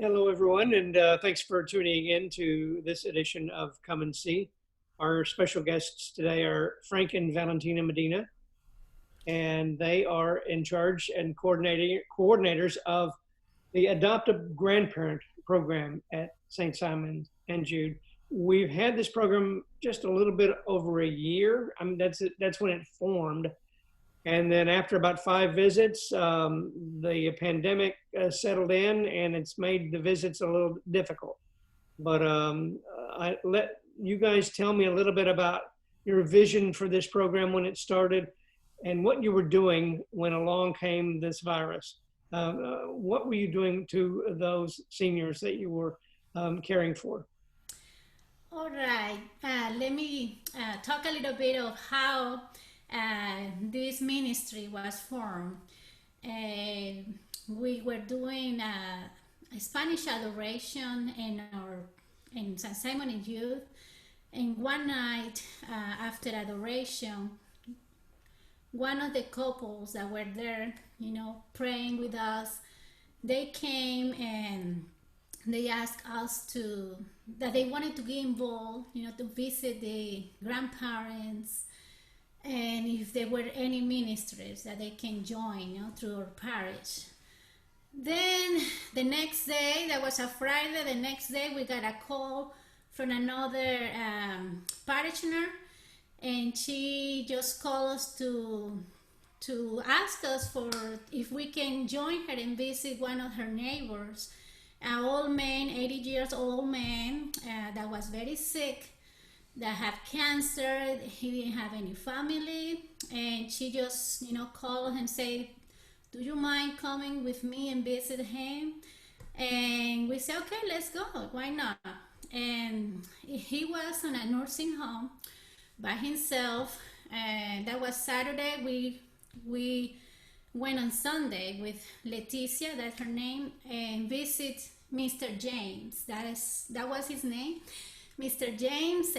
Hello, everyone, and thanks for tuning in to this edition of Come and See. Our special guests today are Frank and Valentina Medina, and they are in charge and coordinators of the Adopt-a-Grandparent program at St. Simon and Jude. We've had this program just a little bit over a year. I mean, that's when it formed. And then after about 5 visits, the pandemic settled in, and it's made the visits a little difficult. But I let you guys tell me a little bit about your vision for this program when it started and what you were doing when along came this virus. What were you doing to those seniors that you were caring for? All right, let me talk a little bit of how this ministry was formed. We were doing a Spanish adoration in San Simon and Youth, and one night after adoration, one of the couples that were there, praying with us, they came and they asked us that they wanted to get involved, to visit the grandparents, and if there were any ministries that they can join, through our parish. Then the next day, that was a Friday, the next day we got a call from another parishioner, and she just called us to ask us for if we can join her and visit one of her neighbors, an old man, 80 years old man, that was very sick, that had cancer. He didn't have any family, and she just called and said, do you mind coming with me and visit him? And we said, okay, let's go, why not? And he was in a nursing home by himself, and that was Saturday. We went on Sunday with Leticia, that's her name, and visit Mr. James. That was his name, Mr. James.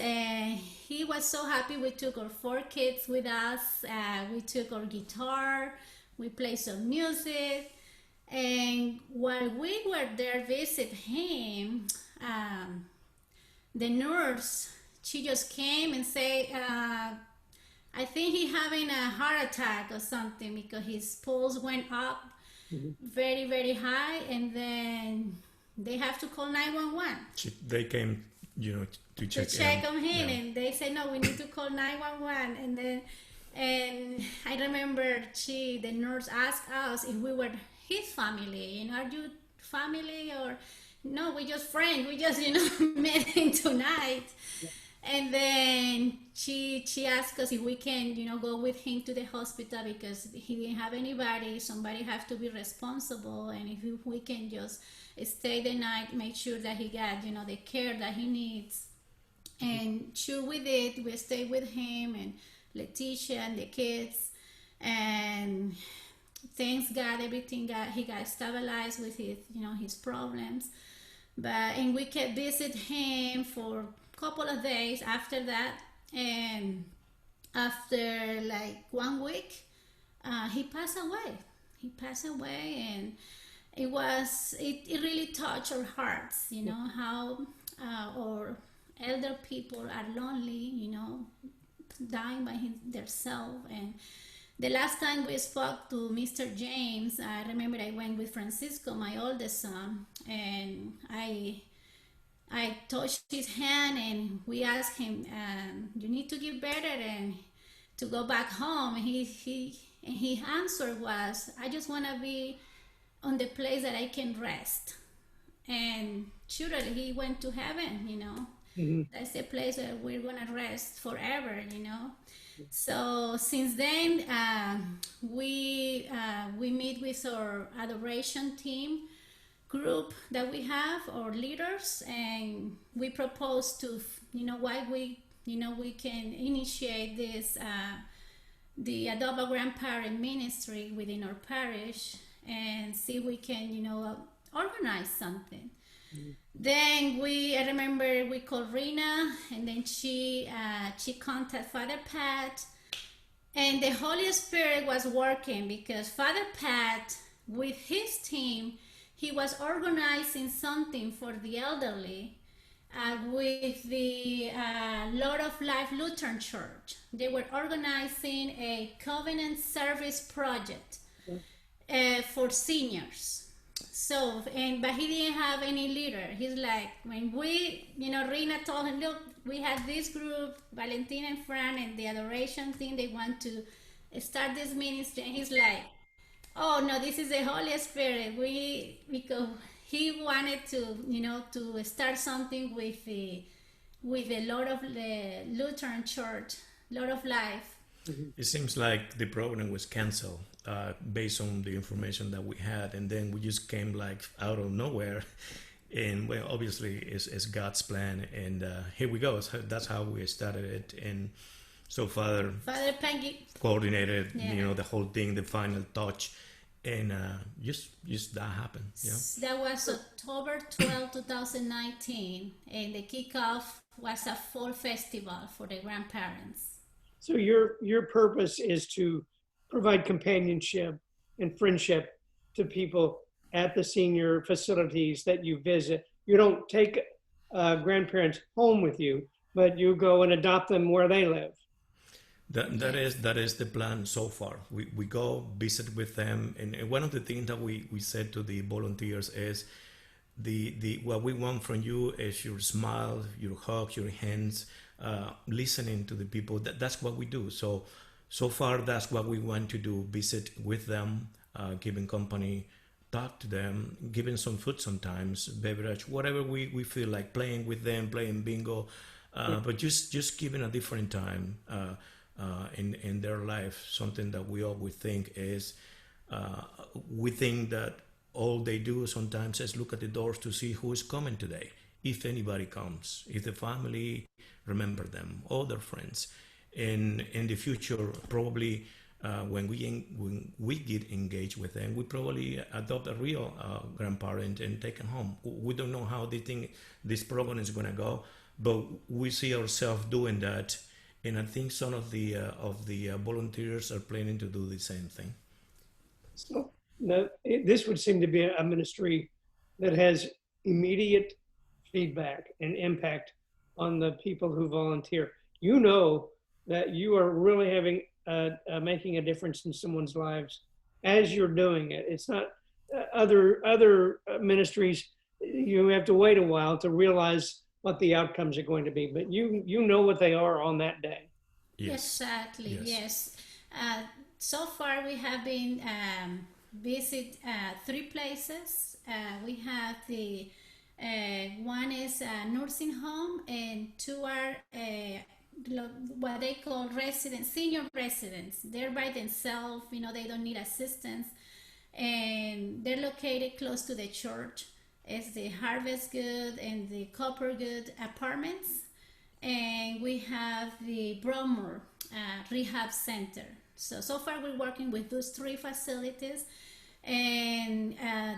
He was so happy. We took our 4 kids with us. We took our guitar. We played some music. And while we were there visit him, the nurse, she just came and said, I think he's having a heart attack or something, because his pulse went up very, very high, and then they have to call 911. They came, to check on him, yeah. And they said, no, we need to call 911. And I remember the nurse asked us if we were his family. Are you family, or no? We just friends. We just met him tonight. Yeah. And then she asked us if we can go with him to the hospital, because he didn't have anybody. Somebody have to be responsible, and if we can just stay the night, make sure that he got the care that he needs. And sure we did. We stayed with him and Leticia and the kids, and thanks God he got stabilized with his problems. And we could visit him for a couple of days after that, and after like 1 week, he passed away. And it really touched our hearts, how our elder people are lonely, dying by themselves. And the last time we spoke to Mr. James, I remember I went with Francisco, my oldest son, and I touched his hand, and we asked him, you need to get better and to go back home. And his answer was, I just want to be on the place that I can rest. And surely he went to heaven, Mm-hmm. That's the place where we're gonna rest forever, So since then, we meet with our adoration team group that we have, our leaders, and we propose to, why we can initiate this, the Adopt-a-Grandparent ministry within our parish, and see if we can, organize something. Then I remember we called Rena, and then she contacted Father Pat, and the Holy Spirit was working, because Father Pat, with his team, he was organizing something for the elderly with the Lord of Life Lutheran Church. They were organizing a covenant service project for seniors. So, but he didn't have any leader. He's like, when we, Rina told him, look, we had this group, Valentina and Fran, and the adoration thing, they want to start this ministry. And he's like, oh no, this is the Holy Spirit. Because he wanted to, to start something with the Lord of the Lutheran Church, Lord of Life. It seems like the program was canceled based on the information that we had, and then we just came like out of nowhere. And well, obviously, it's God's plan, and here we go. So that's how we started it. And so Father Pengy coordinated, the whole thing, the final touch, and just that happened. Yeah. That was October 12, 2019, and the kickoff was a fall festival for the grandparents. So your purpose is to provide companionship and friendship to people at the senior facilities that you visit. You don't take grandparents home with you, but you go and adopt them where they live. That is the plan so far. We go visit with them, and one of the things that we said to the volunteers is the what we want from you is your smile, your hugs, your hands, listening to the people. That's what we do. So far, that's what we want to do: visit with them, giving company, talk to them, giving some food sometimes, beverage, whatever we feel like, playing with them, playing bingo, but just giving a different time in their life. Something that we always think is, we think that all they do sometimes is look at the doors to see who is coming today, if anybody comes, if the family remember them, all their friends. In the future, probably when we get engaged with them, we probably adopt a real grandparent and take them home. We don't know how they think this program is going to go, but we see ourselves doing that, and I think some of the volunteers are planning to do the same thing. So this would seem to be a ministry that has immediate feedback and impact on the people who volunteer. You know that you are really having making a difference in someone's lives as you're doing it. It's not other ministries. You have to wait a while to realize what the outcomes are going to be, but you know what they are on that day. Yes. Exactly. Yes. So far, we have been visit 3 places. We have the one is a nursing home, and 2 are what they call senior residents. They're by themselves, they don't need assistance, and they're located close to the church. It's the Harvest Good and the Copper Good apartments, and we have the Bromore Rehab Center. So far we're working with those 3 facilities, and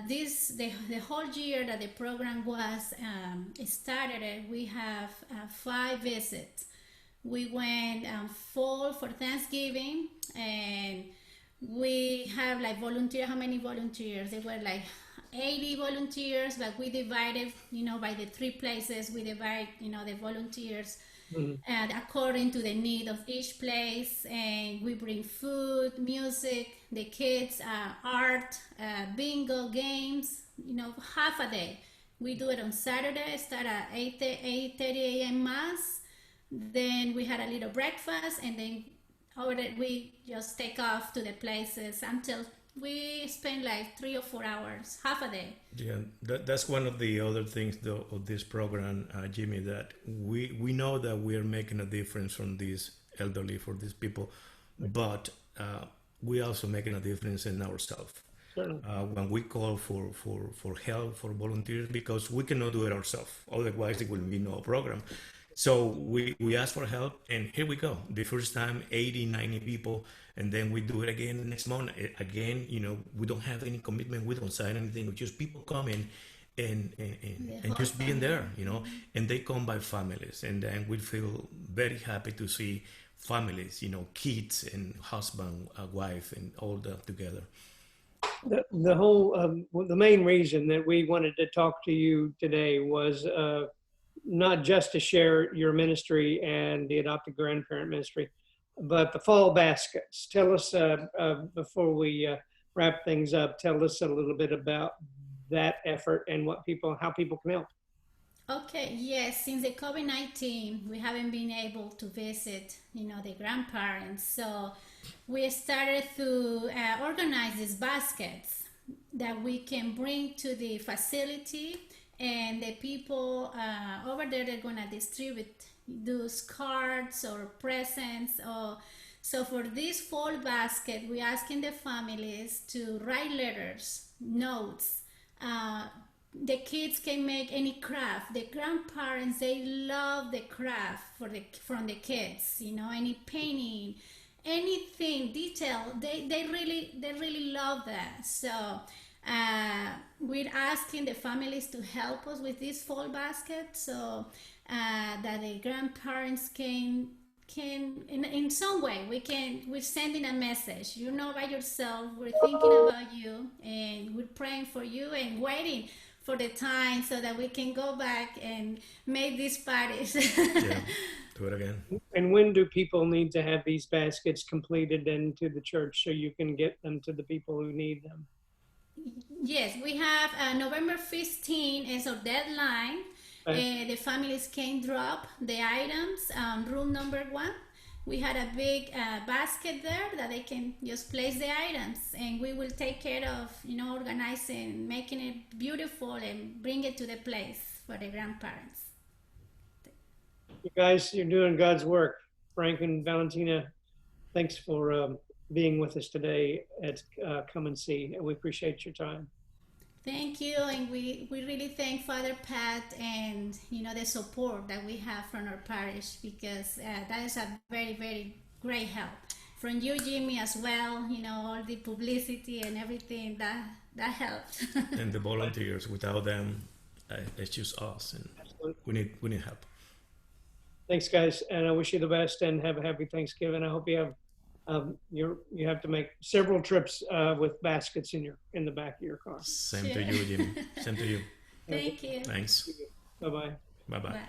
the whole year that the program was started, we have 5 visits. We went fall for Thanksgiving, and we have like volunteers. How many volunteers? They were like 80 volunteers, but we divided, by the 3 places, we divide, the volunteers according to the need of each place, and we bring food, music, the kids, art, bingo, games, half a day. We do it on Saturday, start at 8:30 a.m. Mass, then we had a little breakfast, and then we just take off to the places until we spend like 3 or 4 hours, half a day. Yeah, that's one of the other things though of this program, Jimmy, that we know that we are making a difference from these elderly, for these people, but we also making a difference in ourselves. When we call for help, for volunteers, because we cannot do it ourselves, otherwise there will be no program. So we ask for help, and here we go. The first time, 80, 90 people, and then we do it again the next month. Again, we don't have any commitment. We don't sign anything. It's just people coming and just being there, and they come by families. And then we feel very happy to see families, kids and husband, wife, and all that together. The whole, well, the main reason that we wanted to talk to you today was not just to share your ministry and the Adopt-a-Grandparent ministry, but the fall baskets. Tell us, before we wrap things up, tell us a little bit about that effort and how people can help. Okay, yes, since the COVID-19, we haven't been able to visit, the grandparents. So we started to organize these baskets that we can bring to the facility, and the people over there, they're gonna distribute those cards or presents. Or so for this fall basket, we're asking the families to write letters, notes. The kids can make any craft. The grandparents, they love the craft from the kids. Any painting, anything detail. They really love that. So we're asking the families to help us with this fall basket, so that the grandparents can in some way we're sending a message. You're not by yourself. We're thinking about you, and we're praying for you and waiting for the time so that we can go back and make these parties. Yeah, do it again. And when do people need to have these baskets completed into the church so you can get them to the people who need them? Yes, we have November 15 as our deadline. The families can drop the items, room number 1. We had a big basket there that they can just place the items, and we will take care of, organizing, making it beautiful, and bring it to the place for the grandparents. You guys, you're doing God's work. Frank and Valentina, thanks for being with us today at Come and See. We appreciate your time. Thank you, and we really thank Father Pat and the support that we have from our parish, because that is a very, very great help from you, Jimmy, as well. All the publicity and everything that helps. And the volunteers, without them, it's just us, and we need help. Thanks, guys, and I wish you the best and have a happy Thanksgiving. I hope you have you have to make several trips with baskets in the back of your car. Same to you, Jimmy. Same to you. Thank you. Thanks. Bye-bye. Bye-bye. Bye.